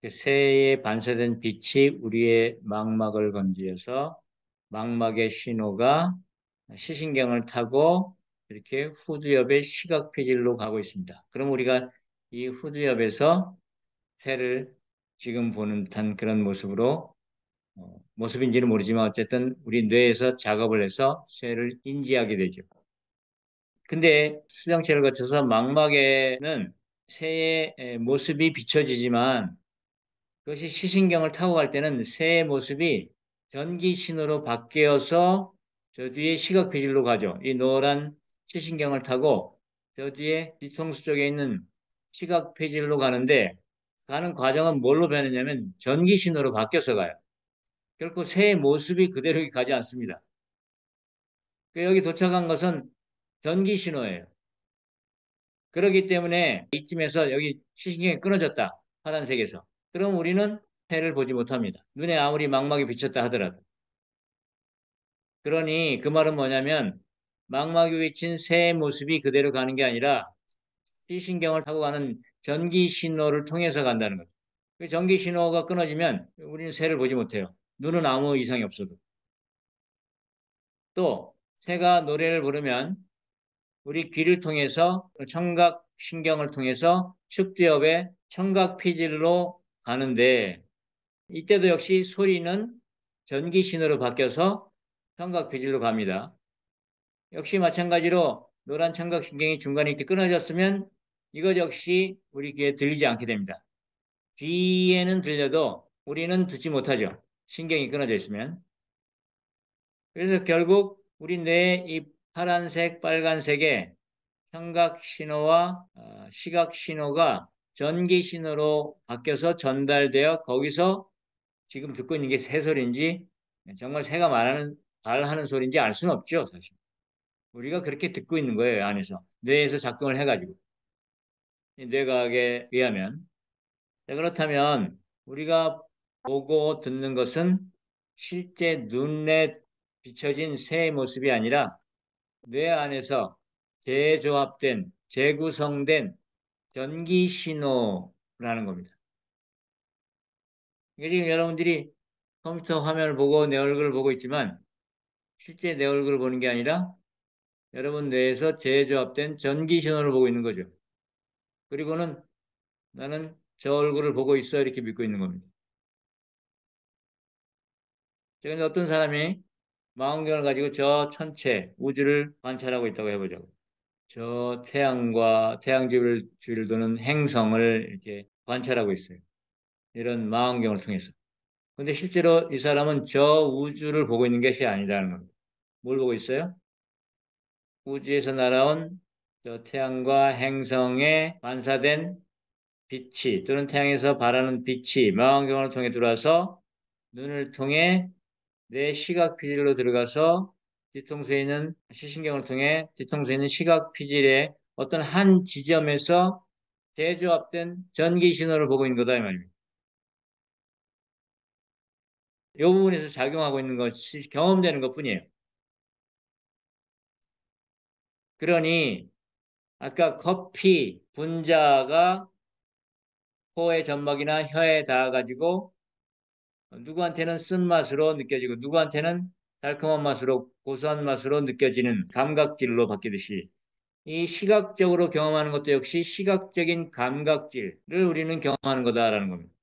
새에 반사된 빛이 우리의 망막을 건드려서 망막의 신호가 시신경을 타고 이렇게 후두엽의 시각폐질로 가고 있습니다. 그럼 우리가 이 후두엽에서 새를 지금 보는 듯한 그런 모습으로 모습인지는 모르지만 어쨌든 우리 뇌에서 작업을 해서 새를 인지하게 되죠. 근데 수정체를 거쳐서 망막에는 새의 모습이 비춰지지만 그것이 시신경을 타고 갈 때는 새의 모습이 전기 신호로 바뀌어서 저 뒤에 시각 배질로 가죠. 이 노란 시신경을 타고 저 뒤에 뒤통수 쪽에 있는 시각 배질로 가는데 가는 과정은 뭘로 변했냐면 전기 신호로 바뀌어서 가요. 결코 새의 모습이 그대로 가지 않습니다. 여기 도착한 것은 전기 신호예요. 그렇기 때문에 이쯤에서 여기 시신경이 끊어졌다. 파란색에서. 그럼 우리는 새를 보지 못합니다. 눈에 아무리 망막이 비쳤다 하더라도. 그러니 그 말은 뭐냐면 망막이 비친 새의 모습이 그대로 가는 게 아니라 시신경을 타고 가는 전기 신호를 통해서 간다는 거죠. 그 전기 신호가 끊어지면 우리는 새를 보지 못해요. 눈은 아무 이상이 없어도. 또 새가 노래를 부르면 우리 귀를 통해서 청각 신경을 통해서 측두엽의 청각 피질로 가는데 이때도 역시 소리는 전기 신호로 바뀌어서 청각 피질로 갑니다. 역시 마찬가지로 노란 청각 신경이 중간에 이렇게 끊어졌으면 이것 역시 우리 귀에 들리지 않게 됩니다. 귀에는 들려도 우리는 듣지 못하죠. 신경이 끊어져 있으면. 그래서 결국 우리 뇌의 이 파란색, 빨간색의 청각 신호와 시각 신호가 전기 신호로 바뀌어서 전달되어 거기서 지금 듣고 있는 게 새 소리인지 정말 새가 말하는 소리인지 알 수는 없죠, 사실. 우리가 그렇게 듣고 있는 거예요, 안에서. 뇌에서 작동을 해가지고. 이 뇌과학에 의하면. 자, 그렇다면 우리가 보고 듣는 것은 실제 눈에 비춰진 새의 모습이 아니라 뇌 안에서 재조합된, 재구성된 전기 신호라는 겁니다. 이게 지금 여러분들이 컴퓨터 화면을 보고 내 얼굴을 보고 있지만 실제 내 얼굴을 보는 게 아니라 여러분 뇌에서 재조합된 전기 신호를 보고 있는 거죠. 그리고는 나는 저 얼굴을 보고 있어 이렇게 믿고 있는 겁니다. 그런데 어떤 사람이 망원경을 가지고 저 천체, 우주를 관찰하고 있다고 해보자고. 저 태양과 태양주위를 도는 행성을 이렇게 관찰하고 있어요. 이런 망원경을 통해서. 근데 실제로 이 사람은 저 우주를 보고 있는 것이 아니라는 겁니다. 뭘 보고 있어요? 우주에서 날아온 저 태양과 행성에 반사된 빛이 또는 태양에서 발하는 빛이 망원경을 통해 들어와서 눈을 통해 내 시각 피질로 들어가서 뒤통수에 있는 시신경을 통해 뒤통수에 있는 시각 피질의 어떤 한 지점에서 재조합된 전기 신호를 보고 있는 거다 이 말입니다. 이 부분에서 작용하고 있는 것이 경험되는 것뿐이에요. 그러니 아까 커피 분자가 코의 점막이나 혀에 닿아가지고 누구한테는 쓴맛으로 느껴지고 누구한테는 달콤한 맛으로 고소한 맛으로 느껴지는 감각질로 바뀌듯이 이 시각적으로 경험하는 것도 역시 시각적인 감각질을 우리는 경험하는 거다라는 겁니다.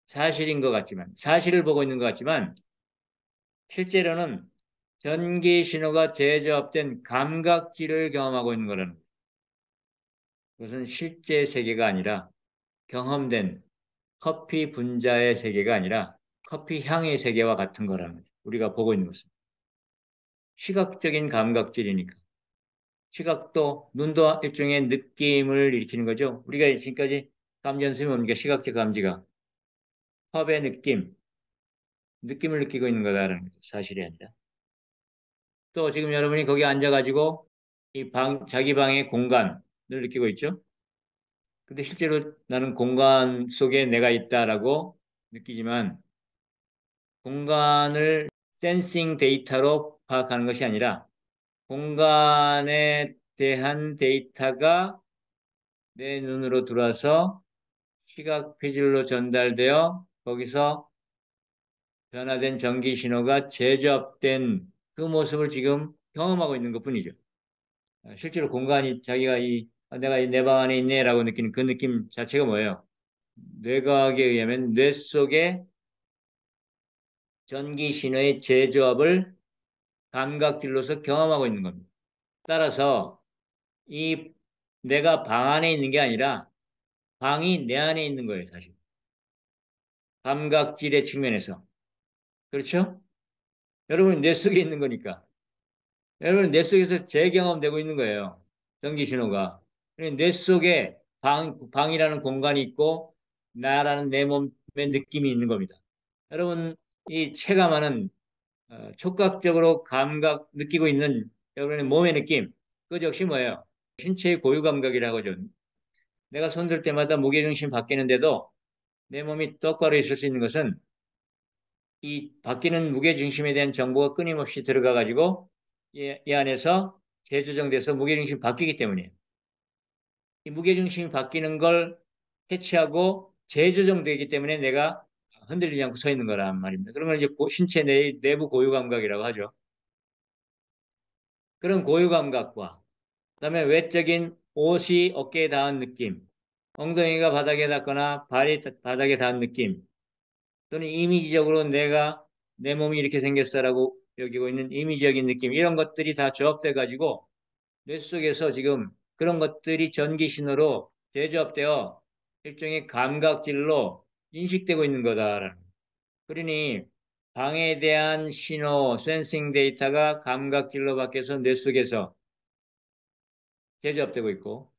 사실인 것 같지만 사실을 보고 있는 것 같지만 실제로는 전기 신호가 재조합된 감각질을 경험하고 있는 거라는 거예요. 그것은 실제 세계가 아니라 경험된 커피 분자의 세계가 아니라 커피 향의 세계와 같은 거라는 거죠. 우리가 보고 있는 것은. 시각적인 감각질이니까. 시각도, 눈도 일종의 느낌을 일으키는 거죠. 우리가 지금까지 감지 연습이 뭡니까? 시각적 감지가. 컵의 느낌, 느낌을 느끼고 있는 거다라는 거죠. 사실이 아니라. 또 지금 여러분이 거기 앉아가지고 자기 방의 공간을 느끼고 있죠. 근데 실제로 나는 공간 속에 내가 있다라고 느끼지만 공간을 센싱 데이터로 파악하는 것이 아니라 공간에 대한 데이터가 내 눈으로 들어와서 시각 회질로 전달되어 거기서 변화된 전기 신호가 제접된 그 모습을 지금 경험하고 있는 것뿐이죠. 실제로 공간이 자기가 내가 내 방 안에 있네라고 느끼는 그 느낌 자체가 뭐예요? 뇌과학에 의하면 뇌 속에 전기 신호의 재조합을 감각질로서 경험하고 있는 겁니다. 따라서 이 내가 방 안에 있는 게 아니라 방이 내 안에 있는 거예요, 사실. 감각질의 측면에서. 그렇죠? 여러분 뇌 속에 있는 거니까. 여러분 뇌 속에서 재경험되고 있는 거예요. 전기 신호가. 그러니까 뇌 속에 방이라는 공간이 있고 나라는 내 몸의 느낌이 있는 겁니다. 여러분 이 체감하는 촉각적으로 느끼고 있는 여러분의 몸의 느낌, 그것 역시 뭐예요? 신체의 고유 감각이라고 하죠. 내가 손들 때마다 무게중심이 바뀌는데도 내 몸이 똑바로 있을 수 있는 것은 이 바뀌는 무게중심에 대한 정보가 끊임없이 들어가가지고 이 안에서 재조정돼서 무게중심이 바뀌기 때문이에요. 이 무게중심이 바뀌는 걸 캐치하고 재조정되기 때문에 내가 흔들리지 않고 서 있는 거란 말입니다. 그런 걸 이제 신체 내부 고유 감각이라고 하죠. 그런 고유 감각과 그다음에 외적인 옷이 어깨에 닿은 느낌, 엉덩이가 바닥에 닿거나 발이 바닥에 닿은 느낌, 또는 이미지적으로 내가 내 몸이 이렇게 생겼어라고 여기고 있는 이미지적인 느낌, 이런 것들이 다 조합돼 가지고 뇌 속에서 지금 그런 것들이 전기 신호로 재조합되어 일종의 감각질로 인식되고 있는 거다라는. 그러니 방에 대한 신호, 센싱 데이터가 감각질로 바뀌어서 뇌 속에서 제조합되고 있고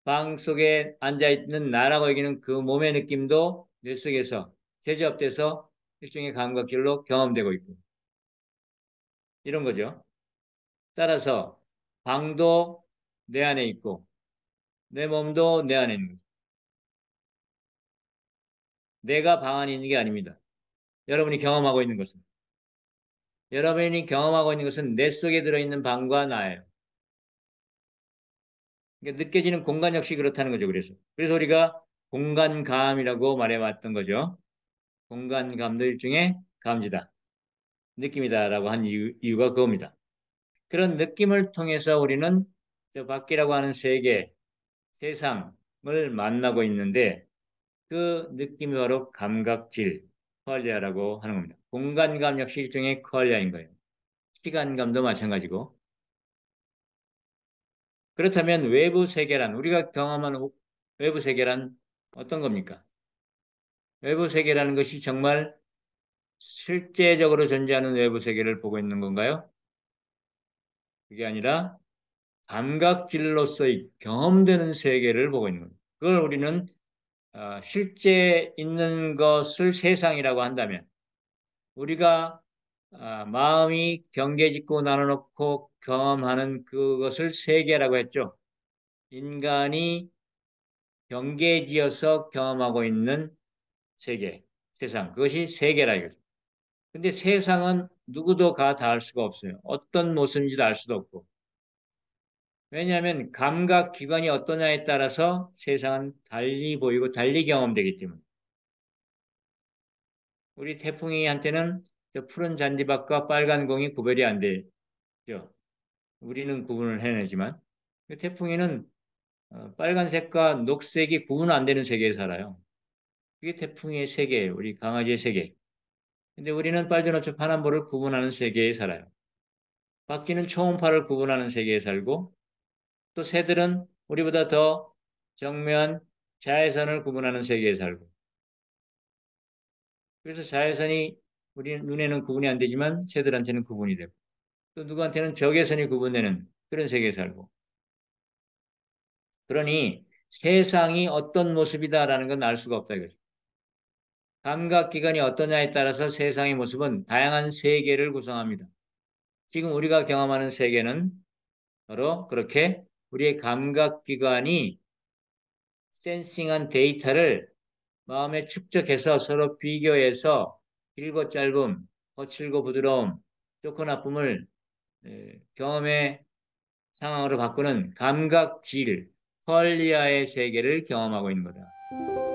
방 속에 앉아있는 나라고 여기는 그 몸의 느낌도 뇌 속에서 제조합돼서 일종의 감각질로 경험되고 있고 이런 거죠. 따라서 방도 내 안에 있고 내 몸도 내 안에 있는 거죠. 내가 방 안에 있는 게 아닙니다. 여러분이 경험하고 있는 것은 내 속에 들어있는 방과 나예요. 그러니까 느껴지는 공간 역시 그렇다는 거죠. 그래서 우리가 공간감이라고 말해왔던 거죠. 공간감도 일종의 감지다. 느낌이다라고 한 이유가 그겁니다. 그런 느낌을 통해서 우리는 저 밖이라고 하는 세계, 세상을 만나고 있는데 그 느낌이 바로 감각질, 퀄리아라고 하는 겁니다. 공간감 역시 일종의 퀄리아인 거예요. 시간감도 마찬가지고. 그렇다면 외부 세계란, 우리가 경험하는 외부 세계란 어떤 겁니까? 외부 세계라는 것이 정말 실제적으로 존재하는 외부 세계를 보고 있는 건가요? 그게 아니라 감각질로서의 경험되는 세계를 보고 있는 겁니다. 그걸 우리는 실제 있는 것을 세상이라고 한다면 우리가 마음이 경계 짓고 나눠놓고 경험하는 그것을 세계라고 했죠. 인간이 경계지어서 경험하고 있는 세계, 세상, 그것이 세계라 이거죠. 근데 세상은 누구도 다 알 수가 없어요. 어떤 모습인지도 알 수도 없고. 왜냐하면 감각 기관이 어떠냐에 따라서 세상은 달리 보이고 달리 경험되기 때문에. 우리 태풍이한테는 저 푸른 잔디밭과 빨간 공이 구별이 안 되죠. 우리는 구분을 해내지만 그 태풍이는 빨간색과 녹색이 구분 안 되는 세계에 살아요. 그게 태풍의 세계예요. 우리 강아지의 세계. 근데 우리는 빨주노초 파남보를 구분하는 세계에 살아요. 바퀴는 초음파를 구분하는 세계에 살고 또 새들은 우리보다 더 정면 자외선을 구분하는 세계에 살고 그래서 자외선이 우리 눈에는 구분이 안 되지만 새들한테는 구분이 되고 또 누구한테는 적외선이 구분되는 그런 세계에 살고 그러니 세상이 어떤 모습이다라는 건 알 수가 없다 이거죠. 감각기관이 어떠냐에 따라서 세상의 모습은 다양한 세계를 구성합니다. 지금 우리가 경험하는 세계는 바로 그렇게 우리의 감각기관이 센싱한 데이터를 마음에 축적해서 서로 비교해서 길고 짧음, 거칠고 부드러움, 좋고 나쁨을 경험의 상황으로 바꾸는 감각질, 펄리아의 세계를 경험하고 있는 거다.